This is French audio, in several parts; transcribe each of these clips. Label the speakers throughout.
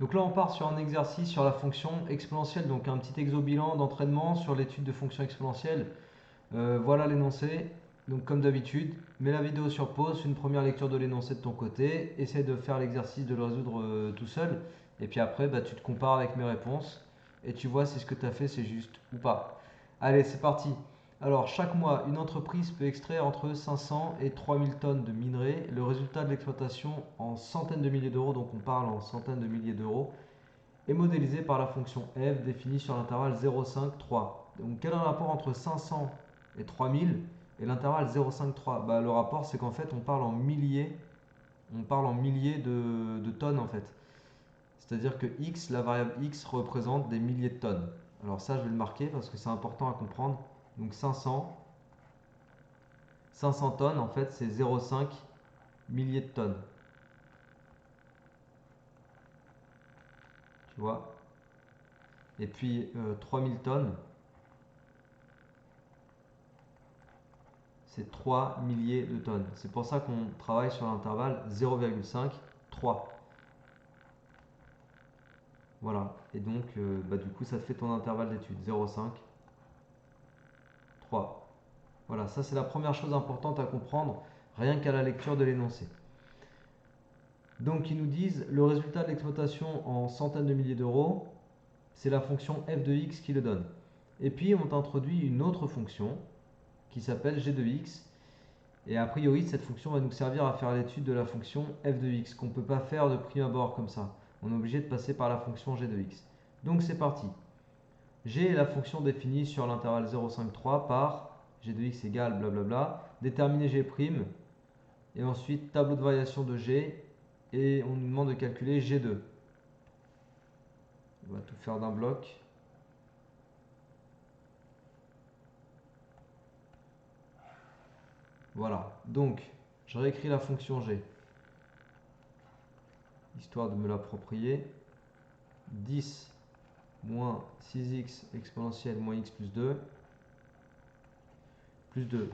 Speaker 1: Donc là, on part sur un exercice sur la fonction exponentielle, donc un petit exo-bilan d'entraînement sur l'étude de fonctions exponentielles. Voilà l'énoncé. Donc comme d'habitude, mets la vidéo sur pause, fais une première lecture de l'énoncé de ton côté, essaie de faire l'exercice de le résoudre tout seul, et puis après, bah, tu te compares avec mes réponses, et tu vois si ce que tu as fait c'est juste ou pas. Allez, c'est parti. Alors, chaque mois, une entreprise peut extraire entre 500 et 3000 tonnes de minerais. Le résultat de l'exploitation en centaines de milliers d'euros, donc on parle en centaines de milliers d'euros, est modélisé par la fonction f définie sur l'intervalle 0,5,3. Donc quel est le rapport entre 500 et 3000 et l'intervalle 0,5,3? Bah, le rapport c'est qu'en fait on parle en milliers de tonnes en fait. C'est-à-dire que x, la variable x représente des milliers de tonnes. Alors ça je vais le marquer parce que c'est important à comprendre. Donc 500 tonnes en fait c'est 0,5 milliers de tonnes. Tu vois? Et puis 3000 tonnes c'est 3 milliers de tonnes. C'est pour ça qu'on travaille sur l'intervalle 0,5, 3. Voilà. Et donc, bah, du coup, ça te fait ton intervalle d'étude 0,5, 3. Voilà, ça c'est la première chose importante à comprendre, rien qu'à la lecture de l'énoncé. Donc, ils nous disent le résultat de l'exploitation en centaines de milliers d'euros, c'est la fonction f de x qui le donne. Et puis, on introduit une autre fonction qui s'appelle g de x. Et a priori, cette fonction va nous servir à faire l'étude de la fonction f de x, qu'on ne peut pas faire de prime abord comme ça. On est obligé de passer par la fonction g de x. Donc c'est parti. G est la fonction définie sur l'intervalle 0,5,3 par g de x égale blablabla. Déterminer g', et ensuite tableau de variation de g, et on nous demande de calculer g2. On va tout faire d'un bloc. Voilà. Donc, je réécris la fonction g, histoire de me l'approprier. 10 moins 6x exponentielle moins x plus 2.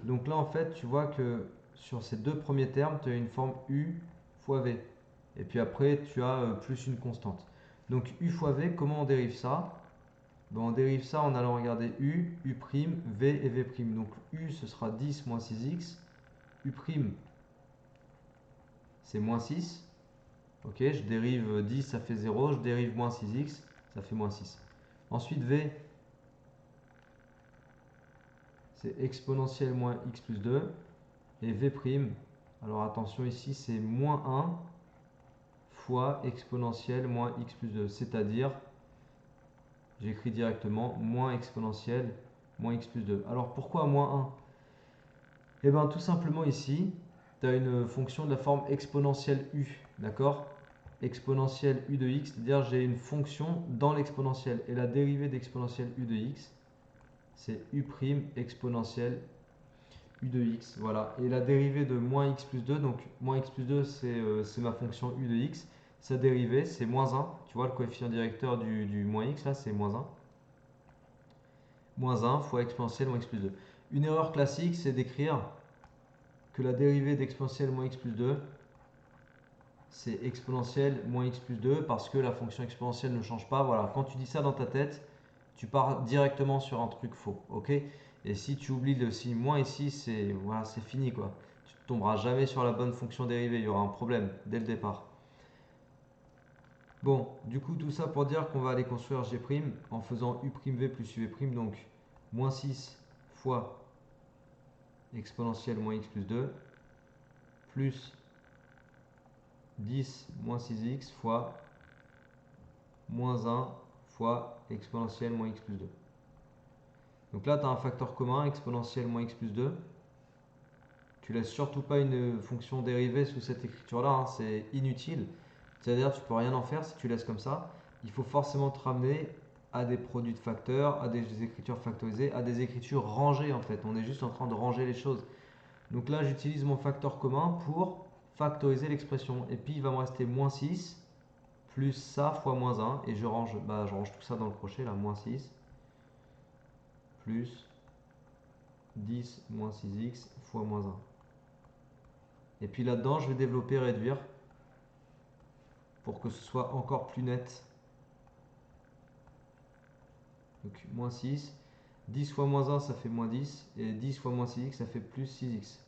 Speaker 1: Donc là, en fait, tu vois que sur ces deux premiers termes, tu as une forme u fois v. Et puis après, tu as plus une constante. Donc u fois v, comment on dérive ça? Ben, on dérive ça en allant regarder u, u', v et v'. Donc u, ce sera 10 moins 6x. U', c'est moins 6. Ok, je dérive 10, ça fait 0. Je dérive moins 6x, ça fait moins 6. Ensuite, v, c'est exponentielle moins x plus 2. Et v', alors attention ici, c'est moins 1 fois exponentielle moins x plus 2. C'est-à-dire, j'écris directement moins exponentielle moins x plus 2. Alors pourquoi moins 1? Eh bien tout simplement ici, tu as une fonction de la forme exponentielle u. D'accord? Exponentielle u de x, c'est-à-dire j'ai une fonction dans l'exponentielle. Et la dérivée d'exponentielle u de x, c'est u' exponentielle u de x. Voilà. Et la dérivée de moins x plus 2, donc moins x plus 2, c'est ma fonction u de x. Sa dérivée, c'est moins 1. Tu vois, le coefficient directeur du moins x, là, c'est moins 1. Moins 1 fois exponentielle moins x plus 2. Une erreur classique, c'est d'écrire que la dérivée d'exponentielle moins x plus 2, c'est exponentielle moins x plus 2 parce que la fonction exponentielle ne change pas. Voilà, quand tu dis ça dans ta tête, tu pars directement sur un truc faux. Ok? Et si tu oublies le signe moins ici, c'est voilà, c'est fini quoi. Tu ne tomberas jamais sur la bonne fonction dérivée. Il y aura un problème dès le départ. Bon, du coup, tout ça pour dire qu'on va aller construire g' en faisant u'v plus uv', donc moins 6 fois exponentielle moins x plus 2 plus 10 moins 6x fois moins 1 fois exponentielle moins x plus 2. Donc là, tu as un facteur commun, exponentielle moins x plus 2. Tu laisses surtout pas une fonction dérivée sous cette écriture-là, hein, c'est inutile. C'est-à-dire tu peux rien en faire si tu laisses comme ça. Il faut forcément te ramener à des produits de facteurs, à des écritures factorisées, à des écritures rangées en fait. On est juste en train de ranger les choses. Donc là, j'utilise mon facteur commun pour factoriser l'expression. Et puis il va me rester moins 6 plus ça fois moins 1. Et je range tout ça dans le crochet là, moins 6 plus 10 moins 6x fois moins 1. Et puis là-dedans, je vais développer, réduire. pour que ce soit encore plus net. Donc moins 6. 10 fois moins 1, ça fait moins 10. Et 10 fois moins 6x, ça fait plus 6x.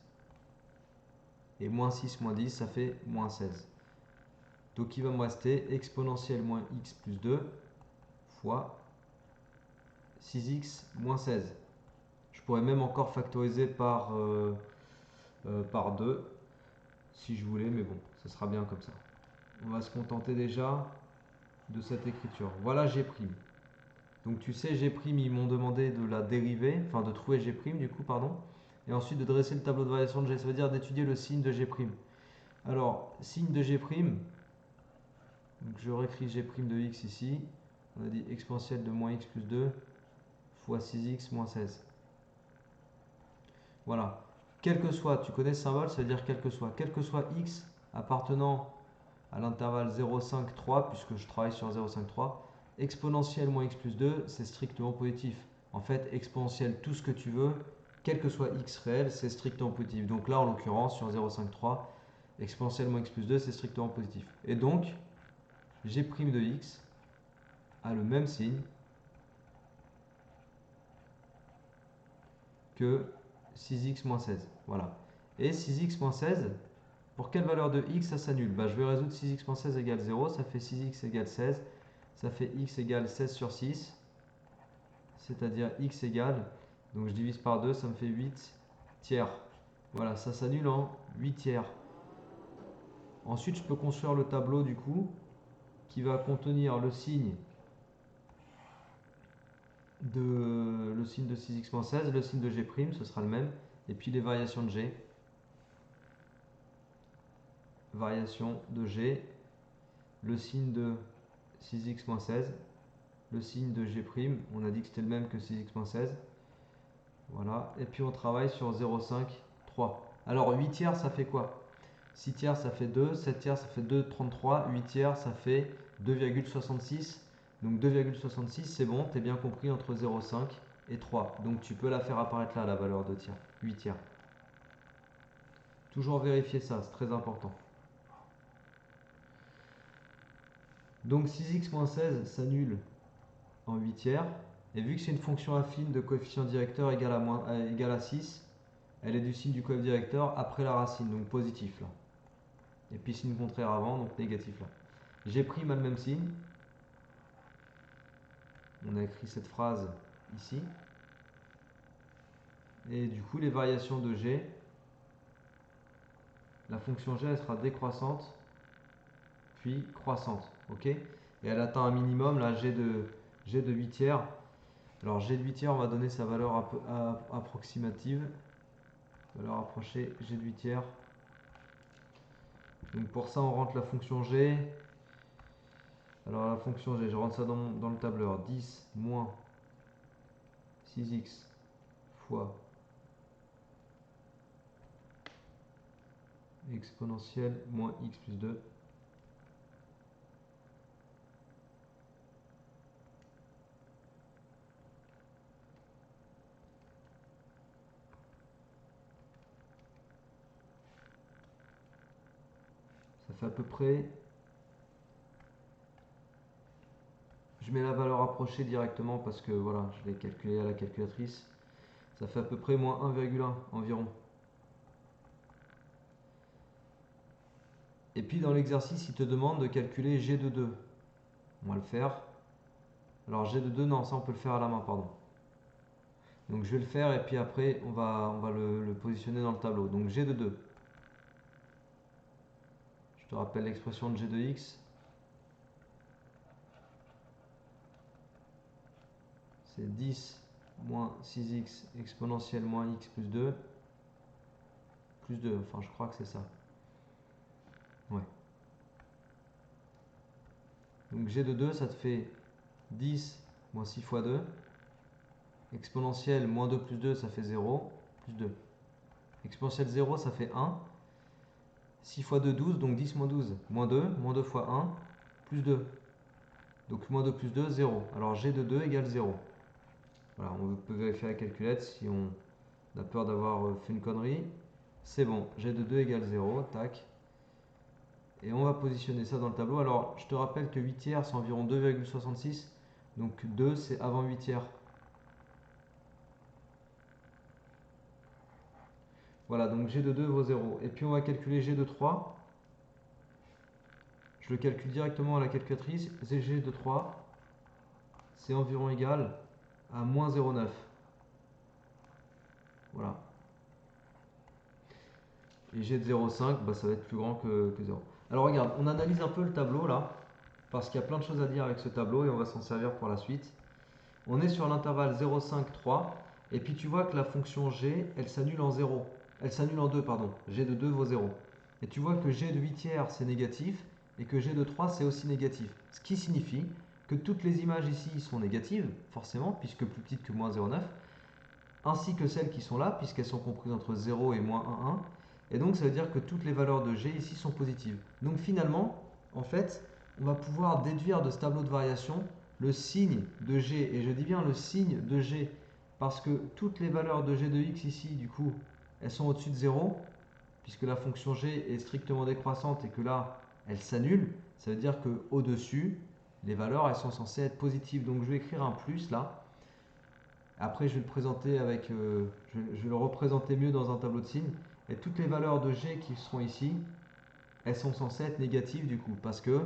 Speaker 1: Et moins 6 moins 10, ça fait moins 16. Donc il va me rester exponentielle moins x plus 2 fois 6x moins 16. Je pourrais même encore factoriser par 2 si je voulais, mais bon, ça sera bien comme ça. On va se contenter déjà de cette écriture. Voilà G'. Donc tu sais, G', ils m'ont demandé de la dériver, enfin de trouver G', du coup, pardon, et ensuite de dresser le tableau de variation de G, ça veut dire d'étudier le signe de G'. Alors, signe de G', donc je réécris G' de x ici, on a dit exponentielle de moins x plus 2 fois 6x moins 16. Voilà. Quel que soit, tu connais ce symbole, ça veut dire quel que soit x appartenant à l'intervalle 0,5, 3, puisque je travaille sur 0,5, 3, exponentielle moins x plus 2, c'est strictement positif. En fait, exponentielle, tout ce que tu veux, quel que soit x réel, c'est strictement positif. Donc là, en l'occurrence, sur 0,5, 3, exponentielle moins x plus 2, c'est strictement positif. Et donc, G' de x a le même signe que 6x moins 16. Voilà. Et 6x moins 16, pour quelle valeur de x ça s'annule? Bah, je vais résoudre 6x moins 16 égale 0, ça fait 6x égale 16, ça fait x égale 16 sur 6, c'est-à-dire x égale, donc je divise par 2, ça me fait 8 tiers. Voilà, ça s'annule en 8 tiers. Ensuite, je peux construire le tableau du coup, qui va contenir le signe de 6x moins 16, le signe de G', ce sera le même, et puis les variations de G. Variation de G, le signe de 6x moins 16, le signe de G', on a dit que c'était le même que 6x moins 16. Voilà, et puis on travaille sur 0,5, 3. Alors 8 tiers, ça fait quoi? 6 tiers, ça fait 2, 7 tiers, ça fait 2,33, 8 tiers, ça fait 2,66. Donc 2,66, c'est bon, t'es bien compris entre 0,5 et 3. Donc tu peux la faire apparaître là, la valeur de tiers, 8 tiers. Toujours vérifier ça, c'est très important. Donc 6x moins 16 s'annule en 8 tiers. Et vu que c'est une fonction affine de coefficient directeur égale à 6, elle est du signe du coefficient directeur après la racine, donc positif là. Et puis signe contraire avant, donc négatif là. G' a le même signe. On a écrit cette phrase ici. Et du coup, les variations de G, la fonction G, elle sera décroissante, puis croissante. Ok? Et elle atteint un minimum, là, G de 8 tiers. Alors G de 8 tiers, on va donner sa valeur un peu approximative. Valeur approchée, G de 8 tiers. Donc pour ça, on rentre la fonction G. Alors la fonction G, je rentre ça dans le tableur. 10 moins 6x fois exponentielle moins x plus 2. Ça fait à peu près... Je mets la valeur approchée directement parce que voilà, je l'ai calculé à la calculatrice. Ça fait à peu près moins 1,1 environ. Et puis dans l'exercice, il te demande de calculer G de 2. On va le faire. Alors G de 2, non, ça on peut le faire à la main, pardon. Donc je vais le faire et puis après on va le positionner dans le tableau. Donc G de 2. Je te rappelle l'expression de G de x. C'est 10 moins 6x exponentielle moins x plus 2. Plus 2, enfin je crois que c'est ça. Ouais. Donc G de 2, ça te fait 10 moins 6 fois 2. Exponentielle moins 2 plus 2, ça fait 0, plus 2. Exponentielle 0, ça fait 1. 6 fois 2, 12, donc 10 moins 12, moins 2 fois 1, plus 2. Donc moins 2 plus 2, 0. Alors G de 2 égale 0. Voilà, on peut vérifier la calculette si on a peur d'avoir fait une connerie. C'est bon, G de 2 égale 0, tac. Et on va positionner ça dans le tableau. Alors, je te rappelle que 8 tiers, c'est environ 2,66. Donc 2, c'est avant 8 tiers. Voilà, donc G de 2 vaut 0. Et puis on va calculer G de 3. Je le calcule directement à la calculatrice. G de 3, c'est environ égal à moins 0,9. Voilà. Et G de 0,5, bah, ça va être plus grand que 0. Alors regarde, on analyse un peu le tableau là, parce qu'il y a plein de choses à dire avec ce tableau et on va s'en servir pour la suite. On est sur l'intervalle 0,5, 3. Et puis tu vois que la fonction G, elle s'annule en 0. Elle s'annule en 2, pardon. G de 2 vaut 0. Et tu vois que G de 8 tiers, c'est négatif. Et que G de 3, c'est aussi négatif. Ce qui signifie que toutes les images ici sont négatives, forcément, puisque plus petites que moins 0,9. Ainsi que celles qui sont là, puisqu'elles sont comprises entre 0 et moins 1,1. Et donc ça veut dire que toutes les valeurs de G ici sont positives. Donc finalement, en fait, on va pouvoir déduire de ce tableau de variation le signe de G, et je dis bien le signe de G, parce que toutes les valeurs de G de X ici, du coup, elles sont au-dessus de 0, puisque la fonction G est strictement décroissante et que là, elle s'annule. Ça veut dire qu'au-dessus, les valeurs, elles sont censées être positives. Donc je vais écrire un plus là. Après, je vais le présenter avec, je vais le représenter mieux dans un tableau de signes. Et toutes les valeurs de G qui seront ici, elles sont censées être négatives du coup, parce que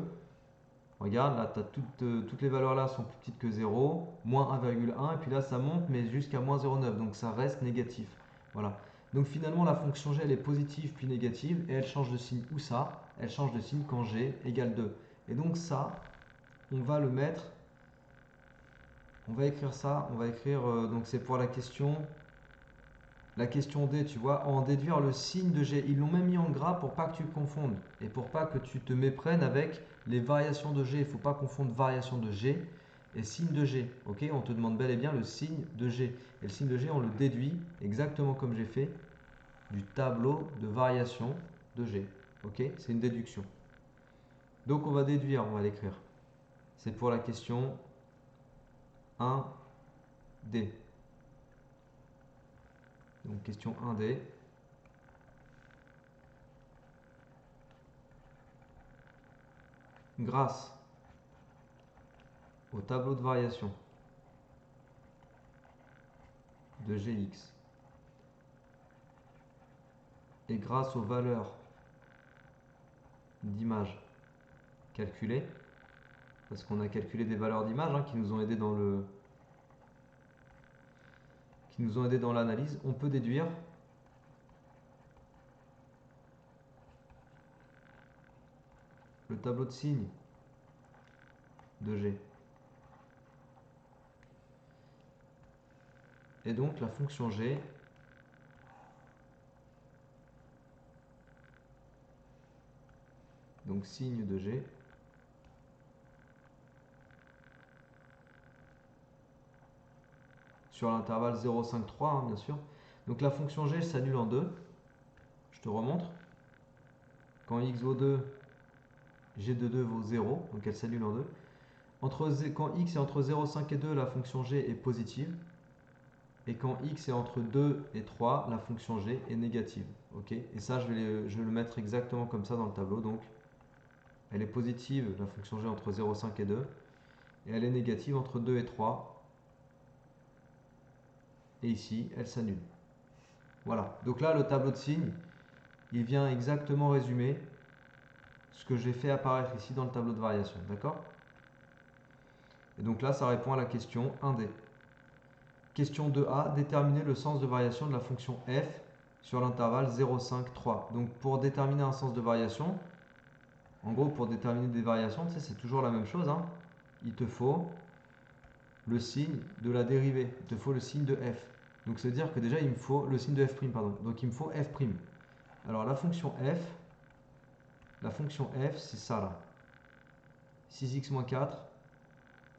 Speaker 1: regarde, là, toutes les valeurs là sont plus petites que 0, moins 1,1, et puis là ça monte, mais jusqu'à moins 0,9, donc ça reste négatif. Voilà. Donc finalement, la fonction G, elle est positive puis négative, et elle change de signe. Où ça? Elle change de signe quand G égale 2. Et donc ça, on va le mettre, on va écrire ça, on va écrire, donc c'est pour la question D, tu vois, en déduire le signe de G. Ils l'ont même mis en gras pour pas que tu confondes et pour pas que tu te méprennes avec les variations de G. Il ne faut pas confondre variation de G et signe de G. Ok, on te demande bel et bien le signe de G. Et le signe de G, on le déduit exactement comme j'ai fait du tableau de variation de G. Ok, c'est une déduction. Donc on va déduire, on va l'écrire. C'est pour la question 1D. Donc question 1D. Grâce au tableau de variation de Gx et grâce aux valeurs d'image calculées, parce qu'on a calculé des valeurs d'image qui nous ont aidé dans l'analyse, on peut déduire le tableau de signes de G. Et donc la fonction G donc signe de G sur l'intervalle 0,5,3 bien sûr. Donc la fonction G s'annule en 2. Je te remontre. Quand x vaut 2, G de 2 vaut 0, donc elle s'annule en 2. Quand x est entre 0,5 et 2, la fonction G est positive. Et quand x est entre 2 et 3, la fonction G est négative. Ok, et ça, je vais le mettre exactement comme ça dans le tableau. Donc, elle est positive, la fonction G, entre 0,5 et 2. Et elle est négative entre 2 et 3. Et ici, elle s'annule. Voilà. Donc là, le tableau de signes, il vient exactement résumer ce que j'ai fait apparaître ici dans le tableau de variation. D'accord? Et donc là, ça répond à la question 1D. Question 2A, déterminer le sens de variation de la fonction f sur l'intervalle 0,5, 3. Donc pour déterminer un sens de variation, en gros pour déterminer des variations, tu sais, c'est toujours la même chose. Il te faut le signe de la dérivée, il te faut le signe de f. Donc c'est à dire que déjà il me faut le signe de f', pardon. Donc il me faut f'. Alors la fonction f c'est ça là. 6x moins 4,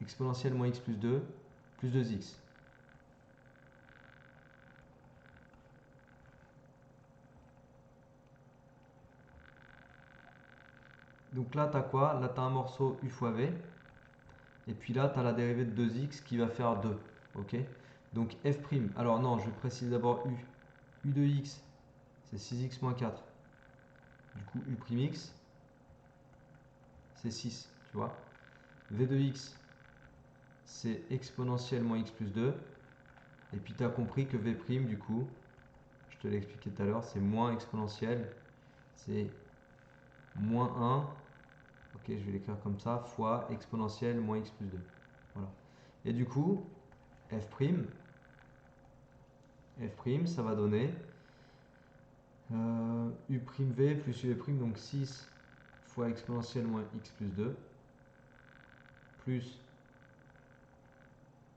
Speaker 1: exponentielle moins x plus 2, plus 2x. Donc là, tu as quoi? Là, tu as un morceau u fois v. Et puis là, tu as la dérivée de 2x qui va faire 2. Ok? Donc f'. Alors non, je vais préciser d'abord u. u de x, c'est 6x moins 4. Du coup, u'(x). c'est 6, tu vois. V de x, c'est exponentielle moins x plus 2. Et puis tu as compris que V', du coup, je te l'ai expliqué tout à l'heure, c'est moins exponentielle, c'est moins 1, ok, je vais l'écrire comme ça, fois exponentielle moins x plus 2. Voilà. Et du coup, f', ça va donner u'v plus uv', donc 6 fois exponentielle moins x plus 2, plus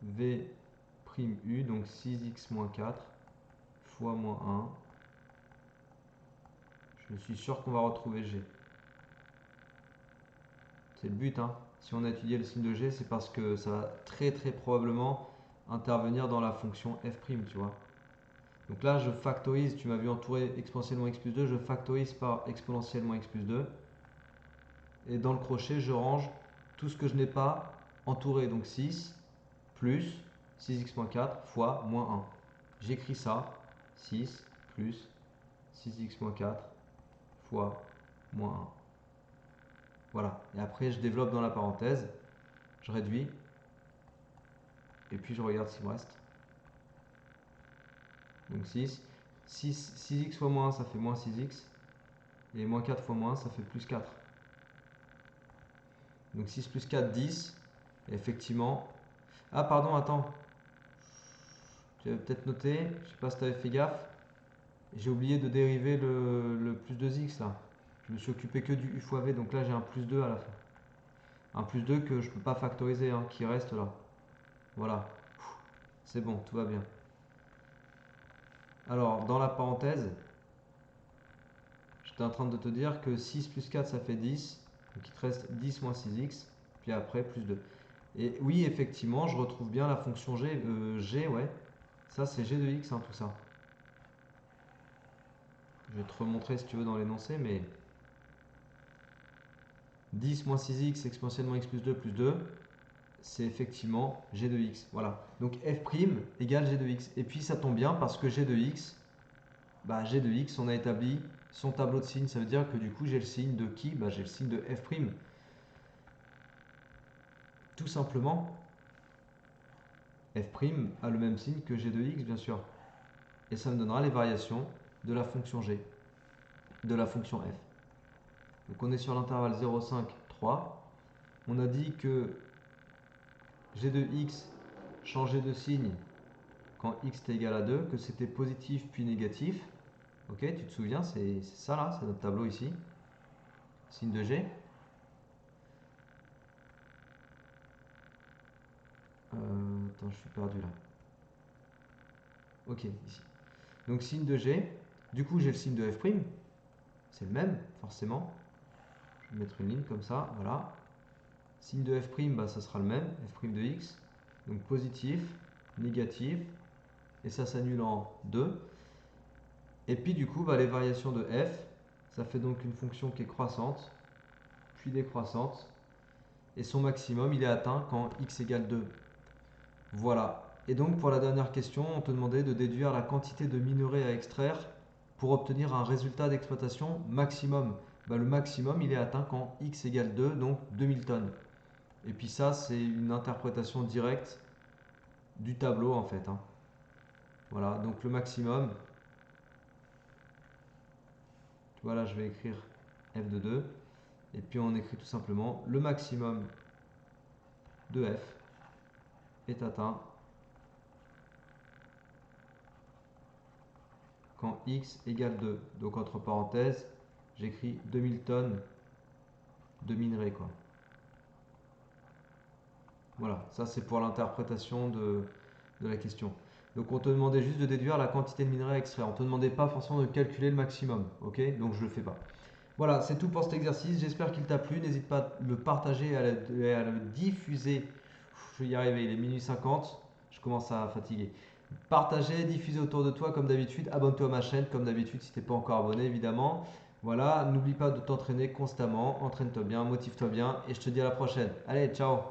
Speaker 1: v' u, donc 6x moins 4 fois moins 1. Je suis sûr qu'on va retrouver g. C'est le but, hein. Si on a étudié le signe de g, c'est parce que ça va très probablement intervenir dans la fonction f', tu vois. Donc là, je factorise, tu m'as vu entourer exponentiellement x plus 2, je factorise par exponentiellement x plus 2. Et dans le crochet, je range tout ce que je n'ai pas entouré, donc 6 plus 6x moins 4 fois moins 1. J'écris ça, 6 plus 6x moins 4 fois moins 1. Voilà, et après je développe dans la parenthèse, je réduis, et puis je regarde ce qu'il me reste. Donc 6x fois moins 1, ça fait moins 6x, et moins 4 fois moins 1, ça fait plus 4. Donc 6 plus 4, 10, et effectivement... Ah pardon, attends, tu avais peut-être noté, je sais pas si tu avais fait gaffe, j'ai oublié de dériver le plus 2x là. Je me suis occupé que du u fois v, donc là j'ai un plus 2 à la fin. Un plus 2 que je ne peux pas factoriser, hein, qui reste là. Voilà, c'est bon, tout va bien. Alors, dans la parenthèse, j'étais en train de te dire que 6 plus 4, ça fait 10. Donc il te reste 10 moins 6x, puis après plus 2. Et oui, effectivement, je retrouve bien la fonction g. G, ouais. Ça, c'est g de x, hein, tout ça. Je vais te remontrer si tu veux dans l'énoncé, mais 10 moins 6x exponentiellement x plus 2, c'est effectivement g de x. Voilà. Donc f' égale g de x. Et puis ça tombe bien parce que g de x, bah, g de x, on a établi son tableau de signes. Ça veut dire que du coup, j'ai le signe de qui? Bah, j'ai le signe de f'. Tout simplement, f' a le même signe que g de x, bien sûr. Et ça me donnera les variations de la fonction g, de la fonction f. Donc on est sur l'intervalle 0,5, 3. On a dit que g de x changeait de signe quand x est égal à 2, que c'était positif puis négatif. Ok, tu te souviens, c'est ça là, c'est notre tableau ici. Signe de g. Attends, je suis perdu là. Ok, ici. Donc signe de g. Du coup, j'ai le signe de f'. C'est le même, forcément. Je vais mettre une ligne comme ça, voilà. Signe de f', bah, ça sera le même, f' de x. Donc positif, négatif, et ça s'annule en 2. Et puis du coup, bah, les variations de f, ça fait donc une fonction qui est croissante, puis décroissante. Et son maximum, il est atteint quand x égale 2. Voilà. Et donc pour la dernière question, on te demandait de déduire la quantité de minerai à extraire pour obtenir un résultat d'exploitation maximum. Bah, le maximum, il est atteint quand x égale 2, donc 2000 tonnes. Et puis ça, c'est une interprétation directe du tableau en fait, hein. Voilà, donc le maximum, voilà, je vais écrire f de 2. Et puis on écrit tout simplement le maximum de f est atteint quand x égale 2. Donc entre parenthèses, j'écris 2000 tonnes de minerai, quoi. Voilà, ça c'est pour l'interprétation de la question. Donc on te demandait juste de déduire la quantité de minerai à extraire. On ne te demandait pas forcément de calculer le maximum, ok? Donc je ne le fais pas. Voilà, c'est tout pour cet exercice. J'espère qu'il t'a plu. N'hésite pas à le partager et à le diffuser. Je vais y arriver, il est minuit 50. Je commence à fatiguer. Partager, diffuser autour de toi comme d'habitude. Abonne-toi à ma chaîne comme d'habitude si tu n'es pas encore abonné, évidemment. Voilà, n'oublie pas de t'entraîner constamment. Entraîne-toi bien, motive-toi bien et je te dis à la prochaine. Allez, ciao!